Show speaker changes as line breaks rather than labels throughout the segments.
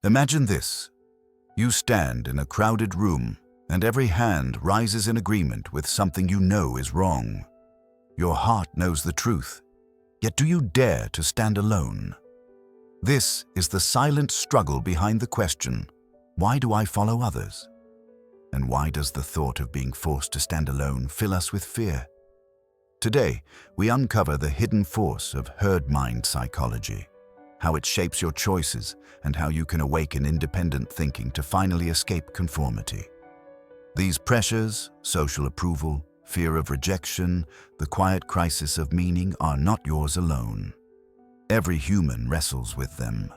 Imagine this. You stand in a crowded room, and every hand rises in agreement with something you know is wrong. Your heart knows the truth, yet do you dare to stand alone? This is the silent struggle behind the question, why do I follow others? And why does the thought of being forced to stand alone fill us with fear? Today, we uncover the hidden force of herd mind psychology, how it shapes your choices, and how you can awaken independent thinking to finally escape conformity. These pressures, social approval, fear of rejection, the quiet crisis of meaning are not yours alone. Every human wrestles with them.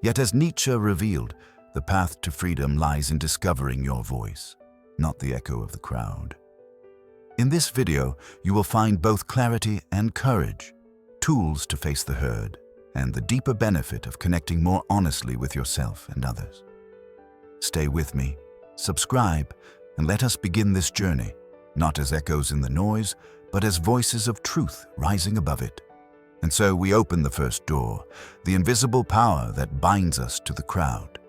Yet as Nietzsche revealed, the path to freedom lies in discovering your voice, not the echo of the crowd. In this video, you will find both clarity and courage, tools to face the herd, and the deeper benefit of connecting more honestly with yourself and others. Stay with me, subscribe, and let us begin this journey, not as echoes in the noise, but as voices of truth rising above it. And so we open the first door, the invisible power that binds us to the crowd.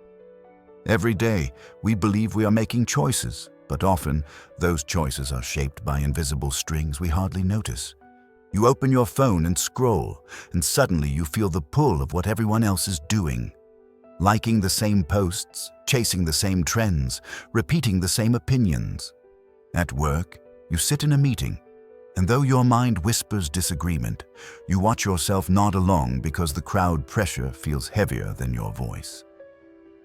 Every day, we believe we are making choices, but often those choices are shaped by invisible strings we hardly notice. You open your phone and scroll, and suddenly you feel the pull of what everyone else is doing. Liking the same posts, chasing the same trends, repeating the same opinions. At work, you sit in a meeting, and though your mind whispers disagreement, you watch yourself nod along because the crowd pressure feels heavier than your voice.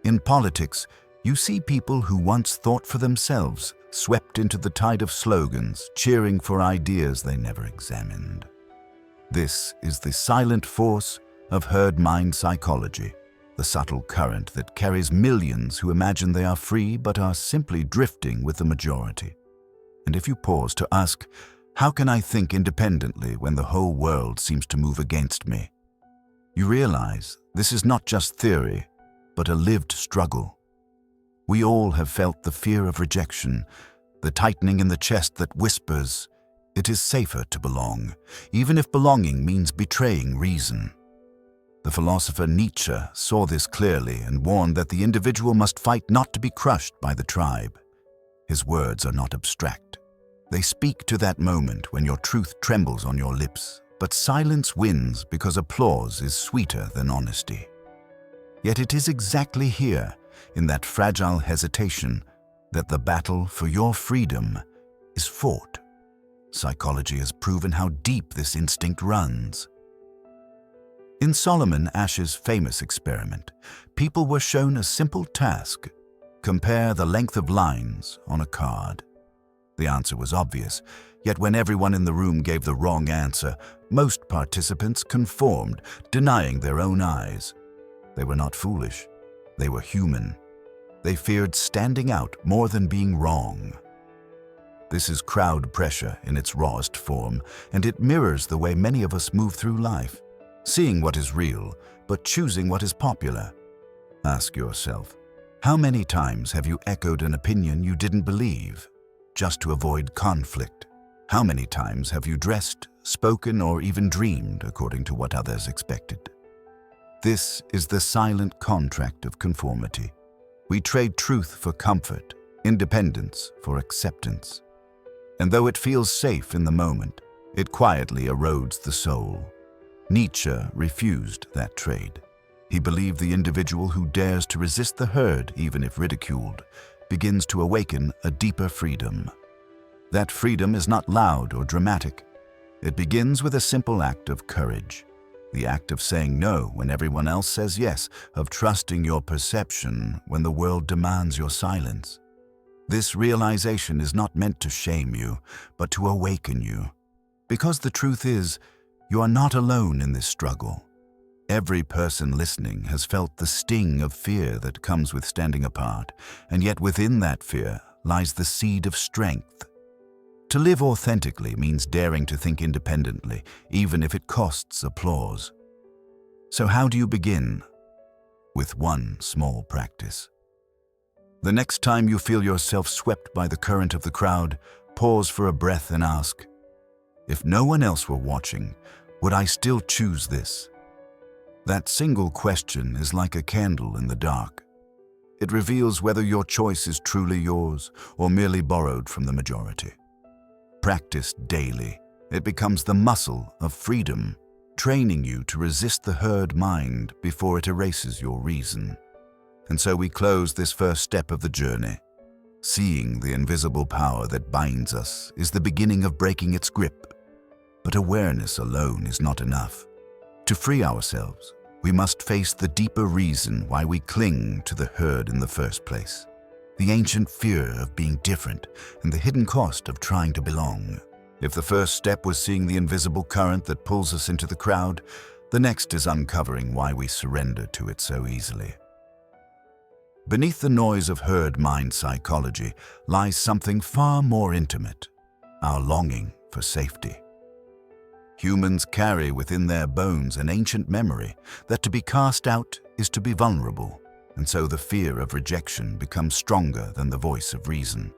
In politics, you see people who once thought for themselves, swept into the tide of slogans, cheering for ideas they never examined. This is the silent force of herd mind psychology, the subtle current that carries millions who imagine they are free but are simply drifting with the majority. And if you pause to ask, how can I think independently when the whole world seems to move against me? You realize this is not just theory, but a lived struggle. We all have felt the fear of rejection, the tightening in the chest that whispers, it is safer to belong, even if belonging means betraying reason. The philosopher Nietzsche saw this clearly and warned that the individual must fight not to be crushed by the tribe. His words are not abstract. They speak to that moment when your truth trembles on your lips, but silence wins because applause is sweeter than honesty. Yet it is exactly here, in that fragile hesitation, that the battle for your freedom is fought. Psychology has proven how deep this instinct runs. In Solomon Asch's famous experiment, people were shown a simple task: compare the length of lines on a card. The answer was obvious, yet when everyone in the room gave the wrong answer, most participants conformed, denying their own eyes. They were not foolish. They were human. They feared standing out more than being wrong. This is crowd pressure in its rawest form, and it mirrors the way many of us move through life, seeing what is real, but choosing what is popular. Ask yourself, how many times have you echoed an opinion you didn't believe, just to avoid conflict? How many times have you dressed, spoken, or even dreamed according to what others expected? This is the silent contract of conformity. We trade truth for comfort, independence for acceptance. And though it feels safe in the moment, it quietly erodes the soul. Nietzsche refused that trade. He believed the individual who dares to resist the herd, even if ridiculed, begins to awaken a deeper freedom. That freedom is not loud or dramatic. It begins with a simple act of courage. The act of saying no when everyone else says yes, of trusting your perception when the world demands your silence. This realization is not meant to shame you, but to awaken you. Because the truth is, you are not alone in this struggle. Every person listening has felt the sting of fear that comes with standing apart, and yet within that fear lies the seed of strength. To live authentically means daring to think independently, even if it costs applause. So how do you begin? With one small practice. The next time you feel yourself swept by the current of the crowd, pause for a breath and ask, if no one else were watching, would I still choose this? That single question is like a candle in the dark. It reveals whether your choice is truly yours or merely borrowed from the majority. Practiced daily, it becomes the muscle of freedom, training you to resist the herd mind before it erases your reason. And so we close this first step of the journey. Seeing the invisible power that binds us is the beginning of breaking its grip. But awareness alone is not enough. To free ourselves, we must face the deeper reason why we cling to the herd in the first place. The ancient fear of being different and the hidden cost of trying to belong. If the first step was seeing the invisible current that pulls us into the crowd, the next is uncovering why we surrender to it so easily. Beneath the noise of herd mind psychology lies something far more intimate, our longing for safety. Humans carry within their bones an ancient memory that to be cast out is to be vulnerable, and so the fear of rejection becomes stronger than the voice of reason.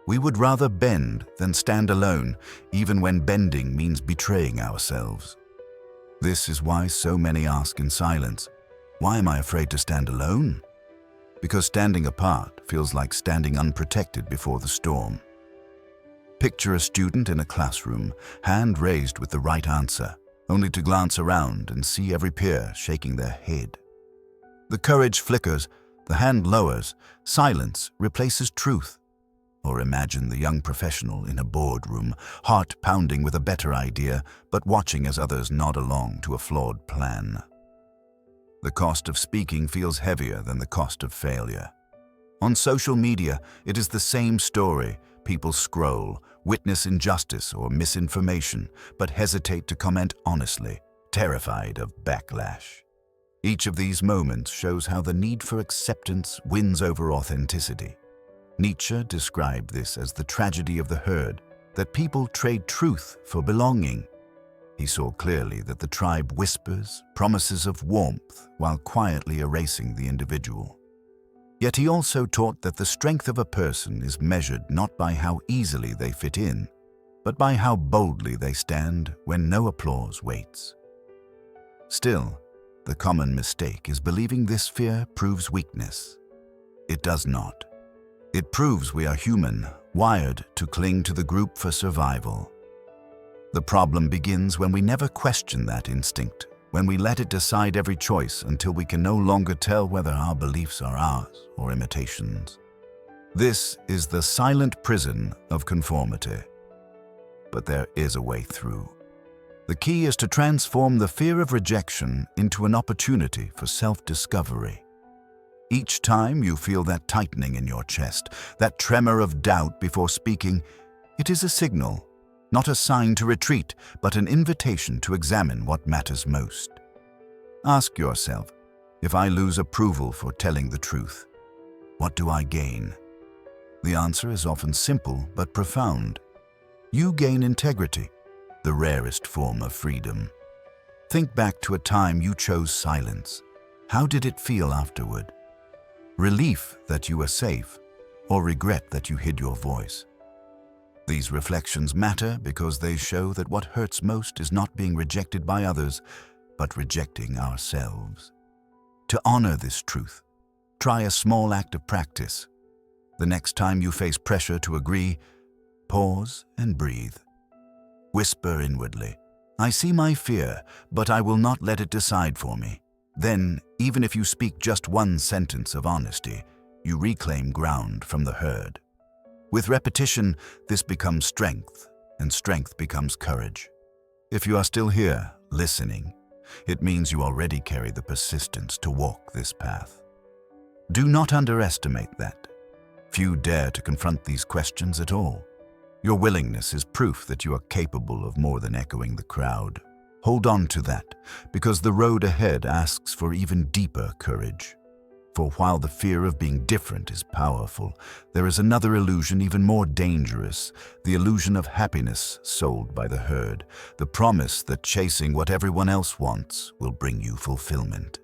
We would rather bend than stand alone, even when bending means betraying ourselves. This is why so many ask in silence, "Why am I afraid to stand alone?" Because standing apart feels like standing unprotected before the storm. Picture a student in a classroom, hand raised with the right answer, only to glance around and see every peer shaking their head. The courage flickers, the hand lowers, silence replaces truth. Or imagine the young professional in a boardroom, heart pounding with a better idea, but watching as others nod along to a flawed plan. The cost of speaking feels heavier than the cost of failure. On social media, it is the same story. People scroll, witness injustice or misinformation, but hesitate to comment honestly, terrified of backlash. Each of these moments shows how the need for acceptance wins over authenticity. Nietzsche described this as the tragedy of the herd, that people trade truth for belonging. He saw clearly that the tribe whispers promises of warmth while quietly erasing the individual. Yet he also taught that the strength of a person is measured not by how easily they fit in, but by how boldly they stand when no applause waits. Still, the common mistake is believing this fear proves weakness. It does not. It proves we are human, wired to cling to the group for survival. The problem begins when we never question that instinct, when we let it decide every choice until we can no longer tell whether our beliefs are ours or imitations. This is the silent prison of conformity. But there is a way through. The key is to transform the fear of rejection into an opportunity for self-discovery. Each time you feel that tightening in your chest, that tremor of doubt before speaking, it is a signal. Not a sign to retreat, but an invitation to examine what matters most. Ask yourself, if I lose approval for telling the truth, what do I gain? The answer is often simple but profound. You gain integrity, the rarest form of freedom. Think back to a time you chose silence. How did it feel afterward? Relief that you were safe, or regret that you hid your voice? These reflections matter because they show that what hurts most is not being rejected by others, but rejecting ourselves. To honor this truth, try a small act of practice. The next time you face pressure to agree, pause and breathe. Whisper inwardly, "I see my fear, but I will not let it decide for me." Then, even if you speak just one sentence of honesty, you reclaim ground from the herd. With repetition, this becomes strength, and strength becomes courage. If you are still here, listening, it means you already carry the persistence to walk this path. Do not underestimate that. Few dare to confront these questions at all. Your willingness is proof that you are capable of more than echoing the crowd. Hold on to that, because the road ahead asks for even deeper courage. For while the fear of being different is powerful, there is another illusion even more dangerous, the illusion of happiness sold by the herd, the promise that chasing what everyone else wants will bring you fulfillment.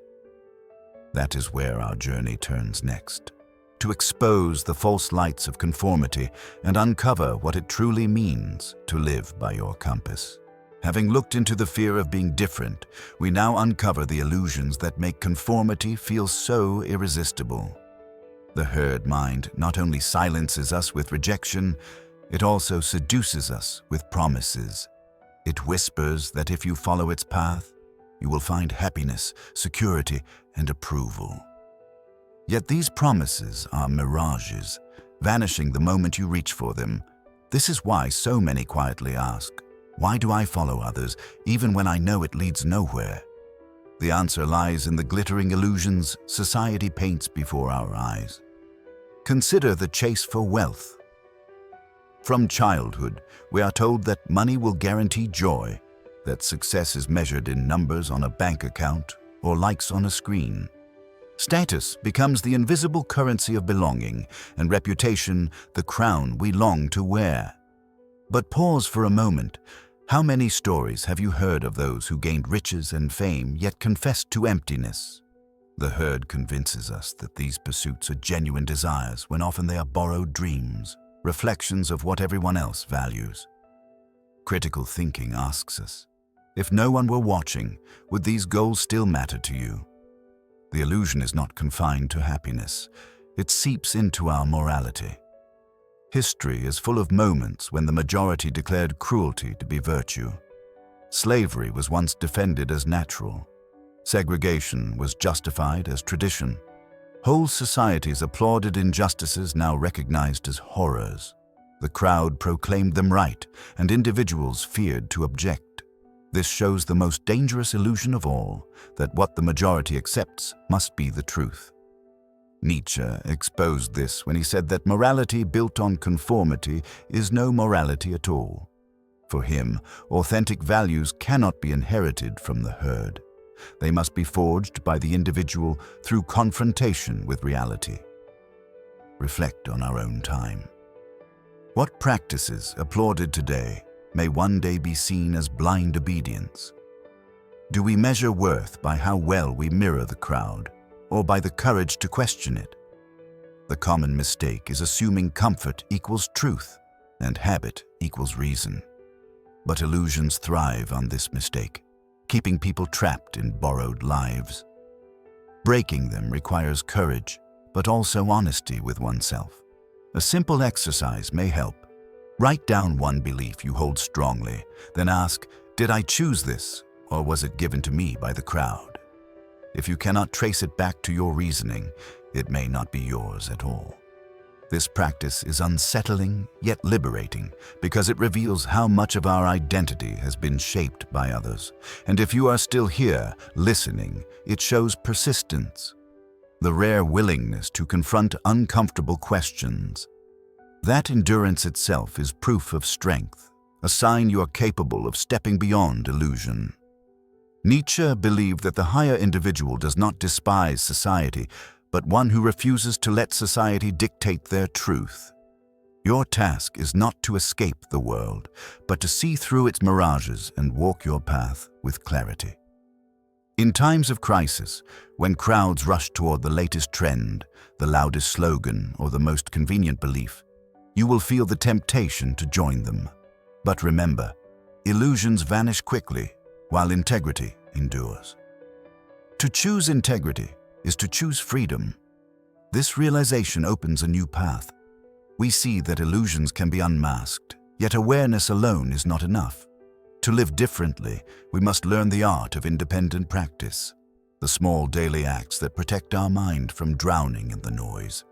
That is where our journey turns next, to expose the false lights of conformity and uncover what it truly means to live by your compass. Having looked into the fear of being different, we now uncover the illusions that make conformity feel so irresistible. The herd mind not only silences us with rejection, it also seduces us with promises. It whispers that if you follow its path, you will find happiness, security, and approval. Yet these promises are mirages, vanishing the moment you reach for them. This is why so many quietly ask, why do I follow others, even when I know it leads nowhere? The answer lies in the glittering illusions society paints before our eyes. Consider the chase for wealth. From childhood, we are told that money will guarantee joy, that success is measured in numbers on a bank account or likes on a screen. Status becomes the invisible currency of belonging, and reputation the crown we long to wear. But pause for a moment. How many stories have you heard of those who gained riches and fame yet confessed to emptiness? The herd convinces us that these pursuits are genuine desires when often they are borrowed dreams, reflections of what everyone else values. Critical thinking asks us, if no one were watching, would these goals still matter to you? The illusion is not confined to happiness. It seeps into our morality. History is full of moments when the majority declared cruelty to be virtue. Slavery was once defended as natural. Segregation was justified as tradition. Whole societies applauded injustices now recognized as horrors. The crowd proclaimed them right, and individuals feared to object. This shows the most dangerous illusion of all, that what the majority accepts must be the truth. Nietzsche exposed this when he said that morality built on conformity is no morality at all. For him, authentic values cannot be inherited from the herd. They must be forged by the individual through confrontation with reality. Reflect on our own time. What practices applauded today may one day be seen as blind obedience? Do we measure worth by how well we mirror the crowd, or by the courage to question it? The common mistake is assuming comfort equals truth and habit equals reason. But illusions thrive on this mistake, keeping people trapped in borrowed lives. Breaking them requires courage, but also honesty with oneself. A simple exercise may help. Write down one belief you hold strongly, then ask, did I choose this, or was it given to me by the crowd? If you cannot trace it back to your reasoning, it may not be yours at all. This practice is unsettling yet liberating because it reveals how much of our identity has been shaped by others. And if you are still here, listening, it shows persistence, the rare willingness to confront uncomfortable questions. That endurance itself is proof of strength, a sign you are capable of stepping beyond illusion. Nietzsche believed that the higher individual does not despise society, but one who refuses to let society dictate their truth. Your task is not to escape the world, but to see through its mirages and walk your path with clarity. In times of crisis, when crowds rush toward the latest trend, the loudest slogan, or the most convenient belief, you will feel the temptation to join them. But remember, illusions vanish quickly, while integrity endures. To choose integrity is to choose freedom. This realization opens a new path. We see that illusions can be unmasked, yet awareness alone is not enough. To live differently, we must learn the art of independent practice, the small daily acts that protect our mind from drowning in the noise.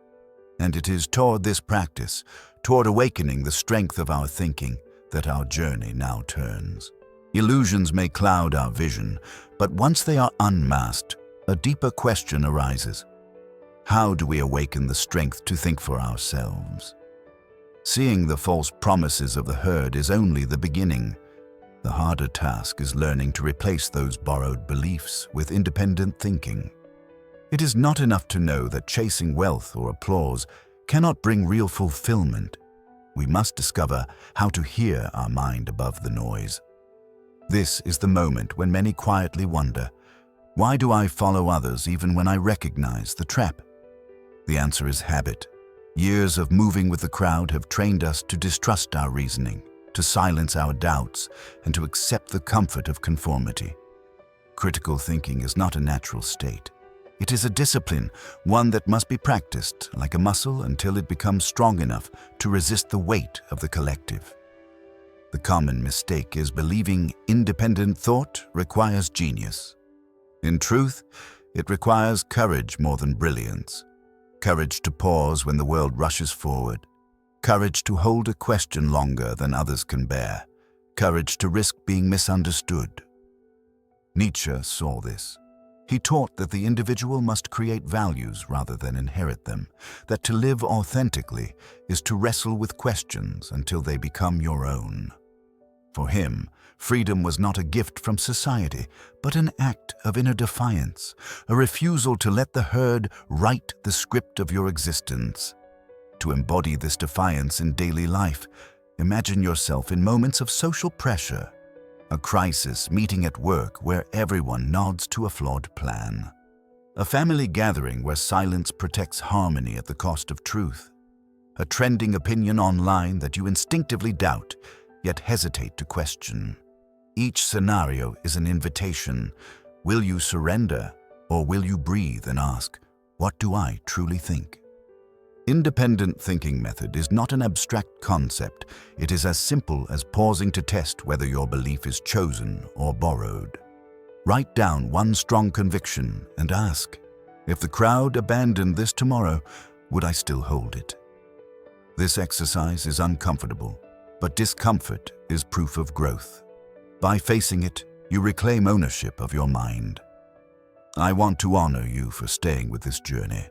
And it is toward this practice, toward awakening the strength of our thinking, that our journey now turns. Illusions may cloud our vision, but once they are unmasked, a deeper question arises. How do we awaken the strength to think for ourselves? Seeing the false promises of the herd is only the beginning. The harder task is learning to replace those borrowed beliefs with independent thinking. It is not enough to know that chasing wealth or applause cannot bring real fulfillment. We must discover how to hear our mind above the noise. This is the moment when many quietly wonder, why do I follow others even when I recognize the trap? The answer is habit. Years of moving with the crowd have trained us to distrust our reasoning. to silence our doubts, and to accept the comfort of conformity. Critical thinking is not a natural state. It is a discipline, one that must be practiced like a muscle until it becomes strong enough to resist the weight of the collective. The common mistake is believing independent thought requires genius. In truth, it requires courage more than brilliance. Courage to pause when the world rushes forward. Courage to hold a question longer than others can bear. Courage to risk being misunderstood. Nietzsche saw this. He taught that the individual must create values rather than inherit them, that to live authentically is to wrestle with questions until they become your own. For him, freedom was not a gift from society, but an act of inner defiance, a refusal to let the herd write the script of your existence. To embody this defiance in daily life, imagine yourself in moments of social pressure, a crisis meeting at work where everyone nods to a flawed plan, a family gathering where silence protects harmony at the cost of truth, a trending opinion online that you instinctively doubt, yet hesitate to question. Each scenario is an invitation. Will you surrender, or will you breathe and ask, what do I truly think? Independent thinking method is not an abstract concept. It is as simple as pausing to test whether your belief is chosen or borrowed. Write down one strong conviction and ask, if the crowd abandoned this tomorrow, would I still hold it? This exercise is uncomfortable, but discomfort is proof of growth. By facing it, you reclaim ownership of your mind. I want to honor you for staying with this journey.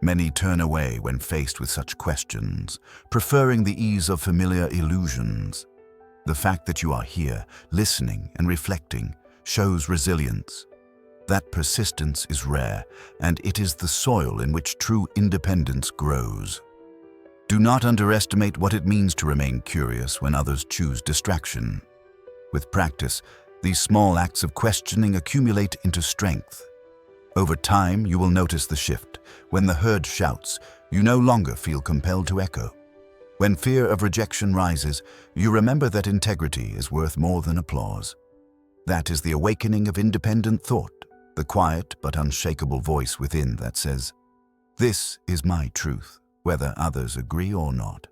Many turn away when faced with such questions, preferring the ease of familiar illusions. The fact that you are here, listening and reflecting, shows resilience. That persistence is rare, and it is the soil in which true independence grows. Do not underestimate what it means to remain curious when others choose distraction. With practice, these small acts of questioning accumulate into strength. Over time, you will notice the shift. When the herd shouts, you no longer feel compelled to echo. When fear of rejection rises, you remember that integrity is worth more than applause. That is the awakening of independent thought, the quiet but unshakable voice within that says, "This is my truth, whether others agree or not."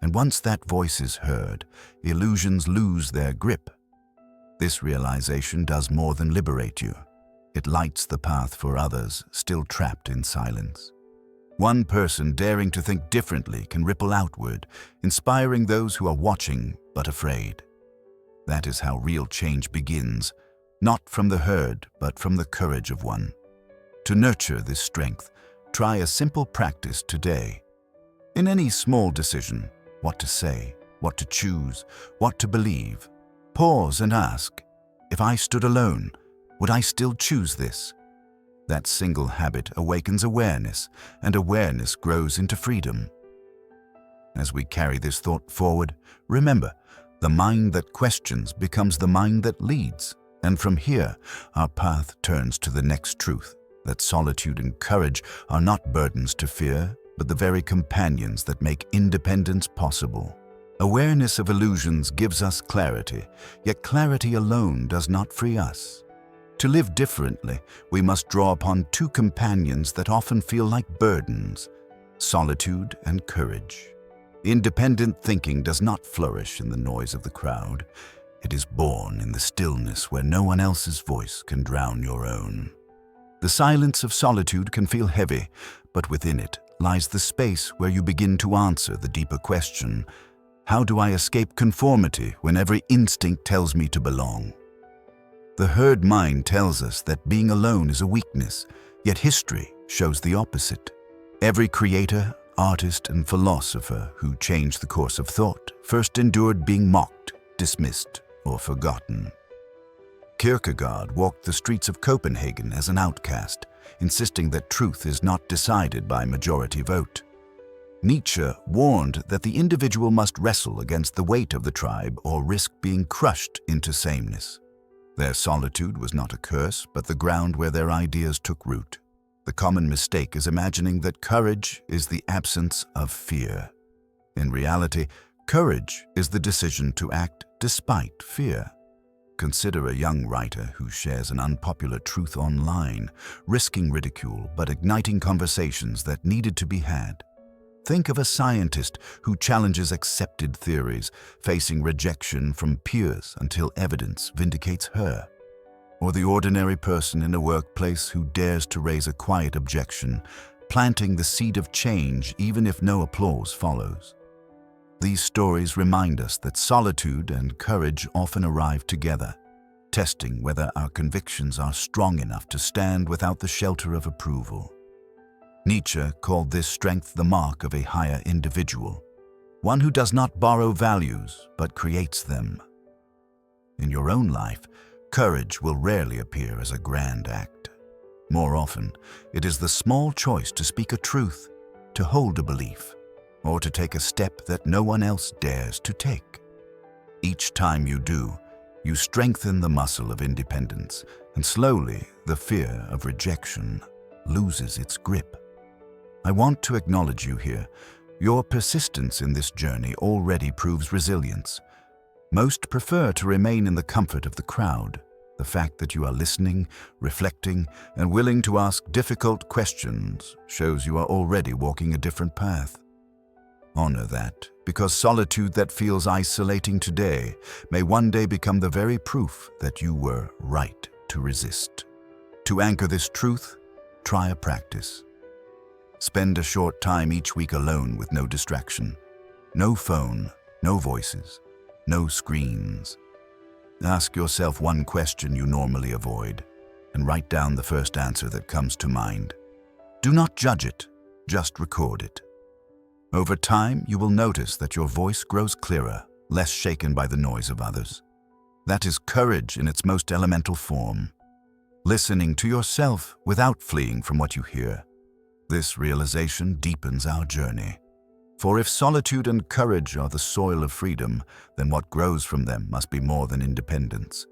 And once that voice is heard, illusions lose their grip. This realization does more than liberate you. It lights the path for others still trapped in silence. One person daring to think differently can ripple outward, inspiring those who are watching but afraid. That is how real change begins, not from the herd, but from the courage of one. To nurture this strength, try a simple practice today. In any small decision, what to say, what to choose, what to believe, pause and ask, if I stood alone, would I still choose this? That single habit awakens awareness, and awareness grows into freedom. As we carry this thought forward, remember, the mind that questions becomes the mind that leads, and from here, our path turns to the next truth, that solitude and courage are not burdens to fear, but the very companions that make independence possible. Awareness of illusions gives us clarity, yet clarity alone does not free us. To live differently, we must draw upon two companions that often feel like burdens: solitude and courage. Independent thinking does not flourish in the noise of the crowd. It is born in the stillness where no one else's voice can drown your own. The silence of solitude can feel heavy, but within it lies the space where you begin to answer the deeper question: how do I escape conformity when every instinct tells me to belong? The herd mind tells us that being alone is a weakness, yet history shows the opposite. Every creator, artist, and philosopher who changed the course of thought first endured being mocked, dismissed, or forgotten. Kierkegaard walked the streets of Copenhagen as an outcast, insisting that truth is not decided by majority vote. Nietzsche warned that the individual must wrestle against the weight of the tribe or risk being crushed into sameness. Their solitude was not a curse, but the ground where their ideas took root. The common mistake is imagining that courage is the absence of fear. In reality, Courage is the decision to act despite fear. Consider a young writer who shares an unpopular truth online, risking ridicule but igniting conversations that needed to be had. Think of a scientist who challenges accepted theories, facing rejection from peers until evidence vindicates her. Or the ordinary person in a workplace who dares to raise a quiet objection, planting the seed of change even if no applause follows. These stories remind us that solitude and courage often arrive together, testing whether our convictions are strong enough to stand without the shelter of approval. Nietzsche called this strength the mark of a higher individual, one who does not borrow values but creates them. In your own life, courage will rarely appear as a grand act. More often, it is the small choice to speak a truth, to hold a belief, or to take a step that no one else dares to take. Each time you do, you strengthen the muscle of independence, and slowly the fear of rejection loses its grip. I want to acknowledge you here. Your persistence in this journey already proves resilience. Most prefer to remain in the comfort of the crowd. The fact that you are listening, reflecting, and willing to ask difficult questions shows you are already walking a different path. Honor that, because solitude that feels isolating today may one day become the very proof that you were right to resist. To anchor this truth, try a practice. Spend a short time each week alone with no distraction. No phone, no voices, no screens. Ask yourself one question you normally avoid, and write down the first answer that comes to mind. Do not judge it, just record it. Over time, you will notice that your voice grows clearer, less shaken by the noise of others. That is courage in its most elemental form. Listening to yourself without fleeing from what you hear. This realization deepens our journey. For if solitude and courage are the soil of freedom, then what grows from them must be more than independence.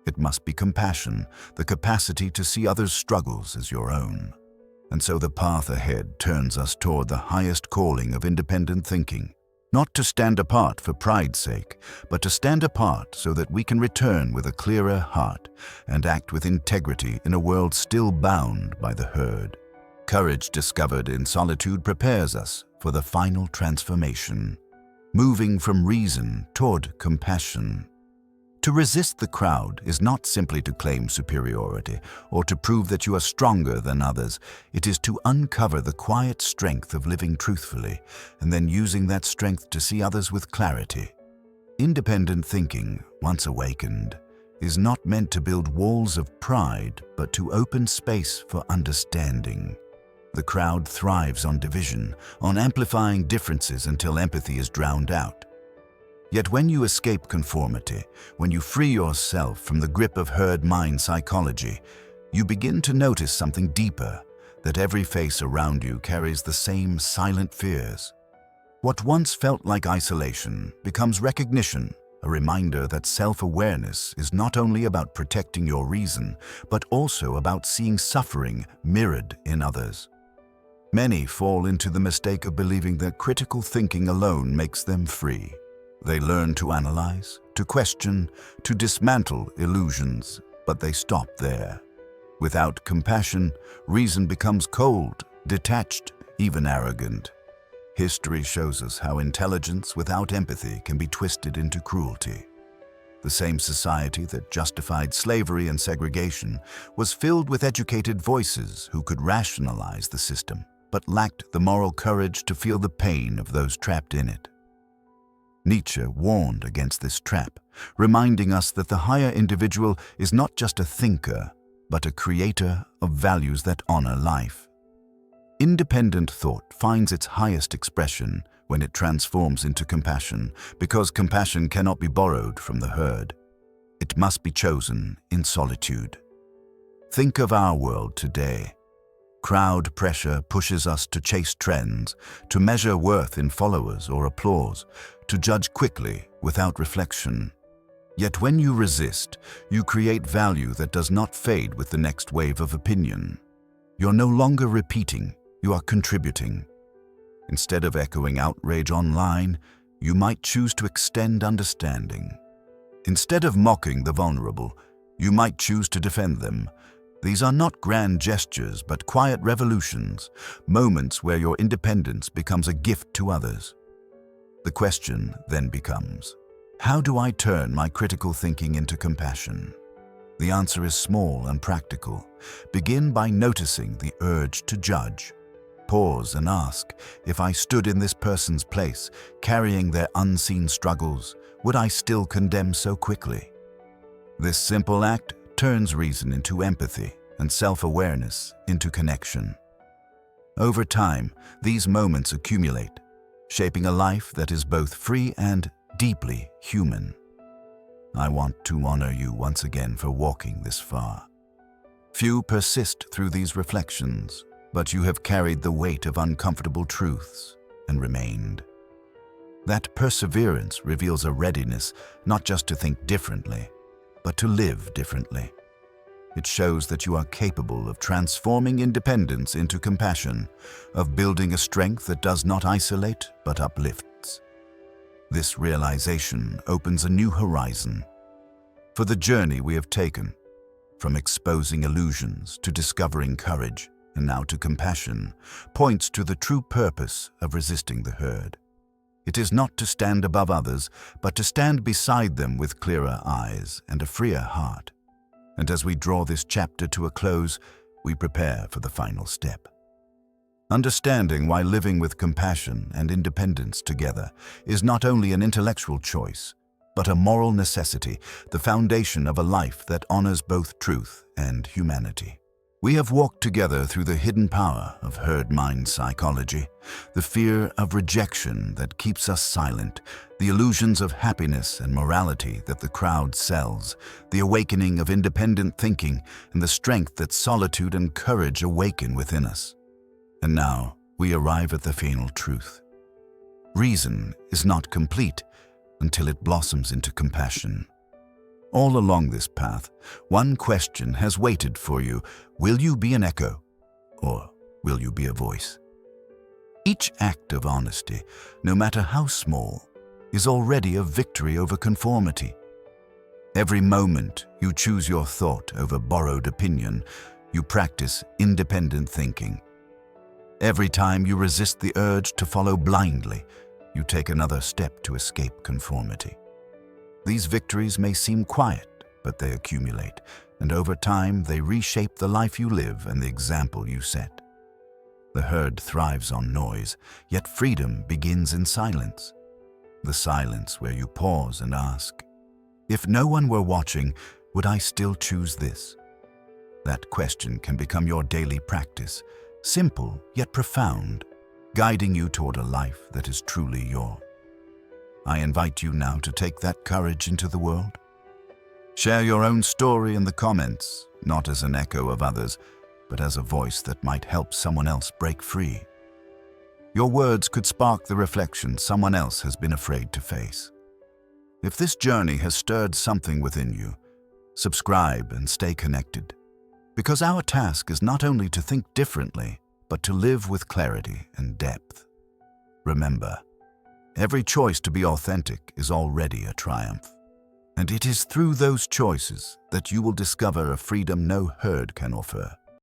It must be compassion, the capacity to see others' struggles as your own. And so the path ahead turns us toward the highest calling of independent thinking, not to stand apart for pride's sake, but to stand apart so that we can return with a clearer heart and act with integrity in a world still bound by the herd. Courage discovered in solitude prepares us for the final transformation, moving from reason toward compassion. To resist the crowd is not simply to claim superiority or to prove that you are stronger than others. It is to uncover the quiet strength of living truthfully and then using that strength to see others with clarity. Independent thinking, once awakened, is not meant to build walls of pride, but to open space for understanding. The crowd thrives on division, on amplifying differences until empathy is drowned out. Yet when you escape conformity, when you free yourself from the grip of herd mind psychology, you begin to notice something deeper, that every face around you carries the same silent fears. What once felt like isolation becomes recognition, a reminder that self-awareness is not only about protecting your reason, but also about seeing suffering mirrored in others. Many fall into the mistake of believing that critical thinking alone makes them free. They learn to analyze, to question, to dismantle illusions, but they stop there. Without compassion, reason becomes cold, detached, even arrogant. History shows us how intelligence without empathy can be twisted into cruelty. The same society that justified slavery and segregation was filled with educated voices who could rationalize the system, but lacked the moral courage to feel the pain of those trapped in it. Nietzsche warned against this trap, reminding us that the higher individual is not just a thinker, but a creator of values that honor life. Independent thought finds its highest expression when it transforms into compassion, because compassion cannot be borrowed from the herd. It must be chosen in solitude. Think of our world today. Crowd pressure pushes us to chase trends, to measure worth in followers or applause, to judge quickly without reflection. Yet when you resist, you create value that does not fade with the next wave of opinion. You're no longer repeating, you are contributing. Instead of echoing outrage online, you might choose to extend understanding. Instead of mocking the vulnerable, you might choose to defend them. These are not grand gestures, but quiet revolutions, moments where your independence becomes a gift to others. The question then becomes, how do I turn my critical thinking into compassion? The answer is small and practical. Begin by noticing the urge to judge. Pause and ask, if I stood in this person's place, carrying their unseen struggles, would I still condemn so quickly? This simple act turns reason into empathy and self-awareness into connection. Over time, these moments accumulate, shaping a life that is both free and deeply human. I want to honor you once again for walking this far. Few persist through these reflections, but you have carried the weight of uncomfortable truths and remained. That perseverance reveals a readiness not just to think differently, but to live differently. It shows that you are capable of transforming independence into compassion, of building a strength that does not isolate but uplifts. This realization opens a new horizon for the journey we have taken, from exposing illusions to discovering courage, and now to compassion, points to the true purpose of resisting the herd. It is not to stand above others, but to stand beside them with clearer eyes and a freer heart. And as we draw this chapter to a close, we prepare for the final step. Understanding why living with compassion and independence together is not only an intellectual choice, but a moral necessity, the foundation of a life that honors both truth and humanity. We have walked together through the hidden power of herd mind psychology, the fear of rejection that keeps us silent, the illusions of happiness and morality that the crowd sells, the awakening of independent thinking, and the strength that solitude and courage awaken within us. And now we arrive at the final truth. Reason is not complete until it blossoms into compassion. All along this path, one question has waited for you. Will you be an echo, or will you be a voice? Each act of honesty, no matter how small, is already a victory over conformity. Every moment you choose your thought over borrowed opinion, you practice independent thinking. Every time you resist the urge to follow blindly, you take another step to escape conformity. These victories may seem quiet, but they accumulate, and over time they reshape the life you live and the example you set. The herd thrives on noise, yet freedom begins in silence. The silence where you pause and ask, if no one were watching, would I still choose this? That question can become your daily practice, simple yet profound, guiding you toward a life that is truly yours. I invite you now to take that courage into the world. Share your own story in the comments, not as an echo of others, but as a voice that might help someone else break free. Your words could spark the reflection someone else has been afraid to face. If this journey has stirred something within you, subscribe and stay connected. Because our task is not only to think differently, but to live with clarity and depth. Remember, every choice to be authentic is already a triumph. And it is through those choices that you will discover a freedom no herd can offer.